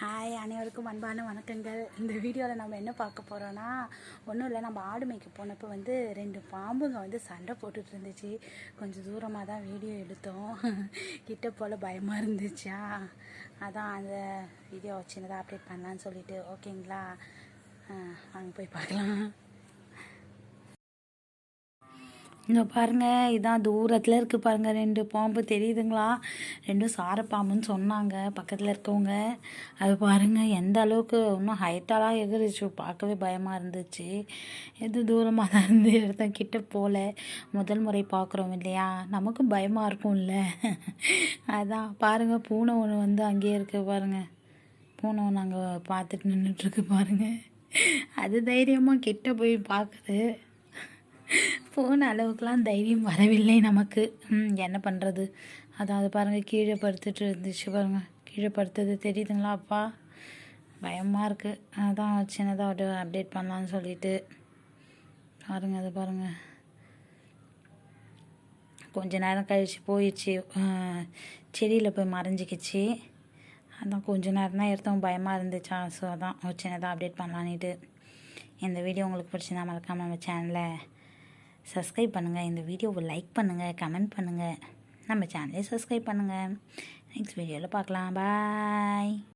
Hi, அனைவருக்கும் அன்பான வணக்கங்கள். இந்த வீடியோவில் நம்ம என்ன பார்க்க போகிறோன்னா, ஒன்றும் இல்லை, நம்ம ஆடு மேய்க்க போனப்போ வந்து 2 பாம்புங்க வந்து சண்டை போட்டுட்டு இருந்துச்சு. கொஞ்சம் தூரமாக தான் வீடியோ எடுத்தோம். கிட்ட போல் பயமாக இருந்துச்சா, அதான் அந்த வீடியோ சின்னதாக அப்டேட் பண்ணலான்னு சொல்லிட்டு. ஓகேங்களா, அங்கே போய் பார்க்கலாம். இங்கே பாருங்கள், இதான் தூரத்தில் இருக்குது பாருங்கள் 2 பாம்பு தெரியுதுங்களா. 2 சாரப்பாம்புன்னு சொன்னாங்க பக்கத்தில் இருக்கவங்க. அது பாருங்கள் எந்த அளவுக்கு இன்னும் ஹைட்டாலாம் எகிரிச்சு, பார்க்கவே பயமாக இருந்துச்சு. எது தூரமாக தான் இருந்து எடுத்தேன், கிட்ட போகல. முதல் முறை பார்க்குறோம் இல்லையா, நமக்கும் பயமாக இருக்கும்ல. அதான் பாருங்கள், பூனை ஒன்று வந்து அங்கேயே இருக்குது பாருங்கள். பூனை ஒன்று அங்கே பார்த்துட்டு நின்றுட்டுருக்கு பாருங்கள். அது தைரியமாக கிட்ட போய் பார்க்குது. போன அளவுக்குலாம் தைரியம் வரவில்லை நமக்கு. என்ன பண்ணுறது. அதாவது பாருங்கள், கீழே படுத்துட்டு இருந்துச்சு பாருங்கள். கீழே படுத்தது தெரியுதுங்களா அப்பா, பயமாக இருக்குது. அதான் சின்னதாக ஒரு அப்டேட் பண்ணலான்னு சொல்லிட்டு பாருங்கள். அது பாருங்கள், கொஞ்ச நேரம் கழித்து போயிடுச்சு, செடியில் போய் மறைஞ்சிக்கிச்சு. அதான் கொஞ்ச நேரம் தான் எடுத்தோம், பயமாக இருந்துச்சா. ஸோ அதான் ஒரு சின்னதாக அப்டேட் பண்ணலான்ட்டு. இந்த வீடியோ உங்களுக்கு பிடிச்சிருந்தா மறக்காமல் நம்ம சேனலை சப்ஸ்கிரைப் பண்ணுங்கள், இந்த வீடியோவை லைக் பண்ணுங்கள், கமெண்ட் பண்ணுங்கள், நம்ம சேனலை சப்ஸ்கிரைப் பண்ணுங்கள். நெக்ஸ்ட் வீடியோவில் பார்க்கலாம். பாய்.